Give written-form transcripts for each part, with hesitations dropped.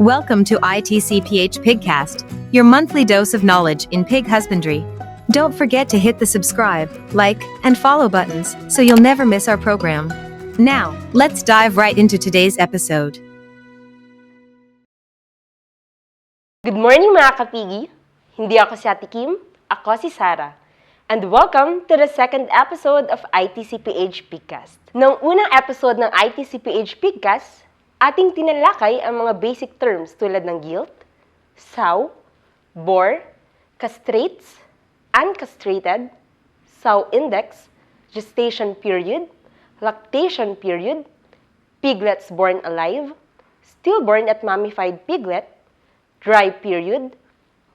Welcome to ITCPH Pigcast, your monthly dose of knowledge in pig husbandry. Don't forget to hit the subscribe, like, and follow buttons so you'll never miss our program. Now, let's dive right into today's episode. Good morning mga kapigi! Hindi ako si Ate Kim, ako si Sarah. And welcome to the second episode of ITCPH Pigcast. Noong unang episode ng ITCPH Pigcast, ating tinalakay ang mga basic terms tulad ng gilt, sow, boar, castrates, uncastrated, sow index, gestation period, lactation period, piglets born alive, stillborn at mummified piglet, dry period,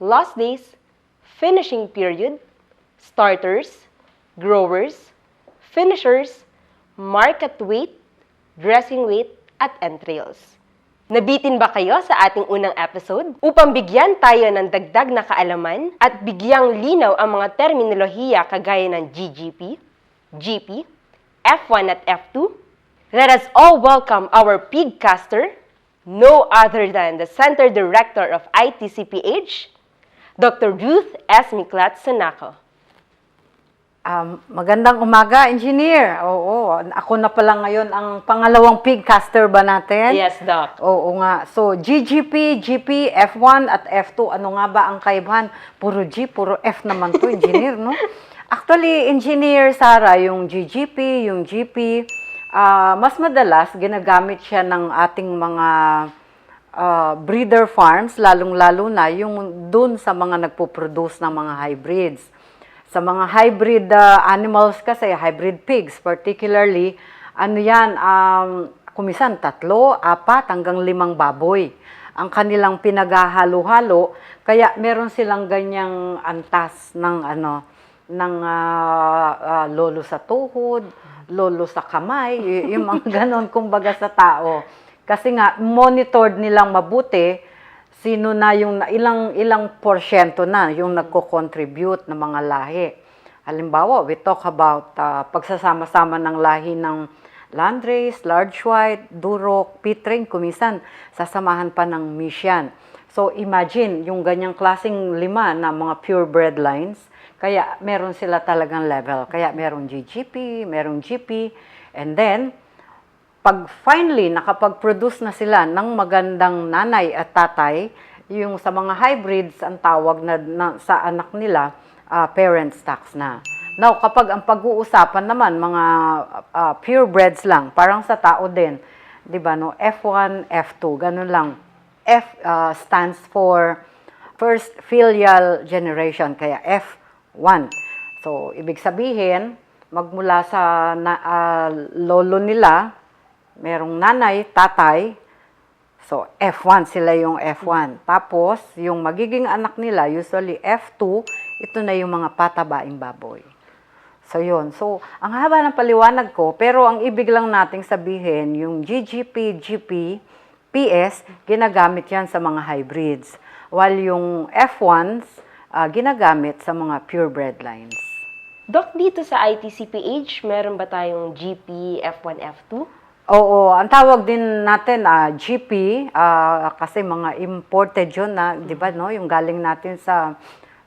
lost days, finishing period, starters, growers, finishers, market weight, dressing weight, at entrails. Nabitin ba kayo sa ating unang episode? Upang bigyan tayo ng dagdag na kaalaman at bigyang linaw ang mga terminolohiya kagaya ng GGP, GP, F1 at F2, let us all welcome our pigcaster, no other than the Center Director of ITCPH, Dr. Ruth S. Miklat Sanaco. Magandang umaga, engineer. Oo, ako na pala ngayon ang pangalawang pigcaster ba natin? Yes, Doc. Oo nga. So, GGP, GP, F1 at F2, ano nga ba ang kaibahan? Puro G, puro F naman to, engineer, no? Actually, engineer Sarah, yung GGP, yung GP, mas madalas ginagamit siya ng ating mga breeder farms, lalong-lalo na yung dun sa mga nagpo-produce ng mga hybrids. Sa mga hybrid animals kasi, hybrid pigs particularly, ano yan, kumisan 3, 4, hanggang 5 baboy. Ang kanilang pinaghahalo-halo, kaya meron silang ganyang antas ng lolo sa tuhod, lolo sa kamay, yung mga ganon kumbaga sa tao. Kasi nga, monitored nilang mabuti, sino na yung ilang porsyento na yung nagko-contribute ng mga lahi. Halimbawa, we talk about pagsasama-sama ng lahi ng Landrace, Large White, Duroc, Pitring, kumisan sasamahan pa ng Mission. So imagine yung ganyang klaseng 5 na mga purebred lines, kaya meron sila talagang level. Kaya meron GGP, meron GP, and then pag finally nakapag-produce na sila ng magandang nanay at tatay, yung sa mga hybrids, ang tawag na sa anak nila, parent stocks na. Now, kapag ang pag-uusapan naman, mga purebreds lang, parang sa tao din, di ba, no? F1, F2, ganun lang. F stands for first filial generation, kaya F1. So, ibig sabihin, magmula sa lolo nila, merong nanay, tatay, so F1 sila yung F1. Tapos, yung magiging anak nila, usually F2, ito na yung mga patabaing baboy. So, yun. So, ang haba ng paliwanag ko, pero ang ibig lang nating sabihin, yung GGP, GP, PS, ginagamit yan sa mga hybrids. While yung F1s, ginagamit sa mga purebred lines. Doc, dito sa ITCPH, meron ba tayong GP, F1, F2? Oo, ang tawag din natin GP kasi mga imported yun na, 'di ba, no, yung galing natin sa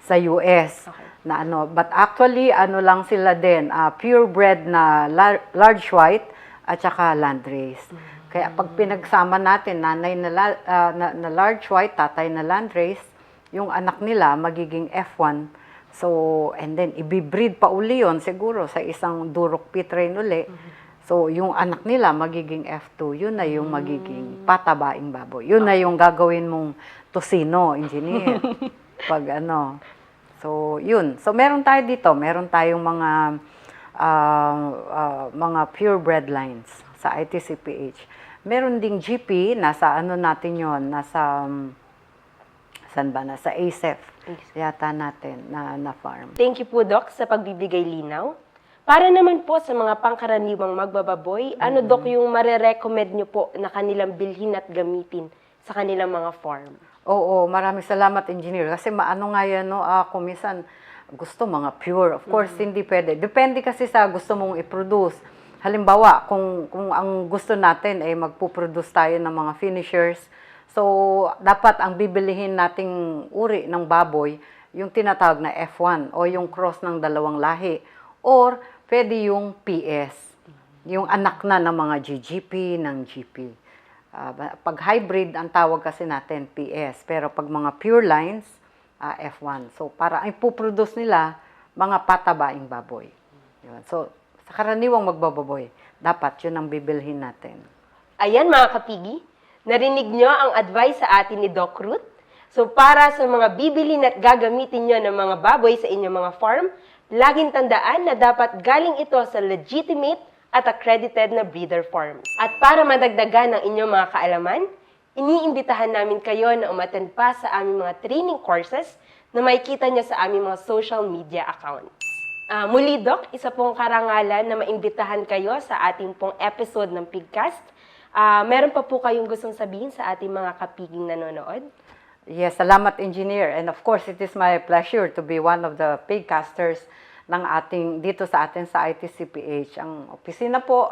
US. Okay. Na but actually lang sila din, purebred na large white at saka landrace. Kaya pag pinagsama natin nanay na large white, tatay na landrace, yung anak nila magiging F1. So, and then ibibreed pa uli yun siguro sa isang Duroc Pitring uli. So, yung anak nila magiging F2, yun na yung magiging patabaing baboy. Yun na yung gagawin mong tosino, engineer. Pag So, yun. So, meron tayo dito. Meron tayong mga purebred lines sa ITCPH. Meron ding GP, nasa natin yon, nasa, saan ba? Nasa ASEF. Yata natin na farm. Thank you po, Doc, sa pagbibigay linaw. Para naman po sa mga pangkaraniwang magbababoy, ano, Doc, yung marirecommend nyo po na kanilang bilhin at gamitin sa kanilang mga farm? Oo, maraming salamat, engineer. Kasi maano nga yan, no, kumisan gusto mga pure. Of course, hindi pwede. Depende kasi sa gusto mong i-produce. Halimbawa, kung ang gusto natin ay magpo-produce tayo ng mga finishers, So, dapat ang bibilihin nating uri ng baboy, yung tinatawag na F1 o yung cross ng dalawang lahi. Or, pwede yung PS, yung anak na ng mga GGP, ng GP. Pag hybrid, ang tawag kasi natin PS. Pero pag mga pure lines, F1. So, para ipoproduce nila mga patabaing baboy. Yun. So, sa karaniwang magbababoy, dapat yun ang bibilhin natin. Ayan mga kapigi, narinig nyo ang advice sa atin ni Doc Ruth. So para sa mga bibilin at gagamitin nyo ng mga baboy sa inyong mga farm, laging tandaan na dapat galing ito sa legitimate at accredited na breeder farms. At para madagdagan ang inyong mga kaalaman, iniimbitahan namin kayo na umattend pa sa aming mga training courses na makikita nyo sa aming mga social media accounts. Muli, Doc, isa pong karangalan na maimbitahan kayo sa ating pong episode ng Pigcast. Meron pa po kayong gustong sabihin sa ating mga kapiging nanonood? Yes, salamat engineer. And of course, it is my pleasure to be one of the pigcasters ng dito sa atin sa ITCPH. Ang opisina po,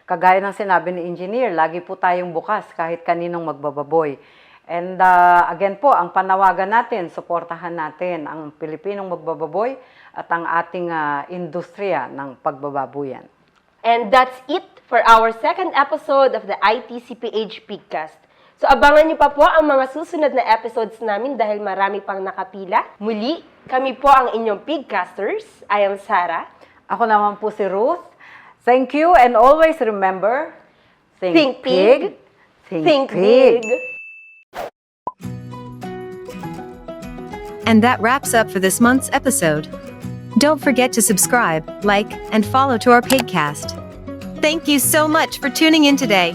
kagaya ng sinabi ni engineer, lagi po tayong bukas kahit kaninong magbababoy. And again po, ang panawagan natin, suportahan natin ang Pilipinong magbababoy at ang ating industriya ng pagbababoyan. And that's it for our second episode of the ITCPH Pigcast. So abangan niyo pa po ang mga susunod na episodes namin dahil marami pang nakapila. Muli, kami po ang inyong Pigcasters. I am Sarah. Ako naman po si Ruth. Thank you and always remember, Think pig, think pig. big. And that wraps up for this month's episode. Don't forget to subscribe, like, and follow to our Pigcast. Thank you so much for tuning in today.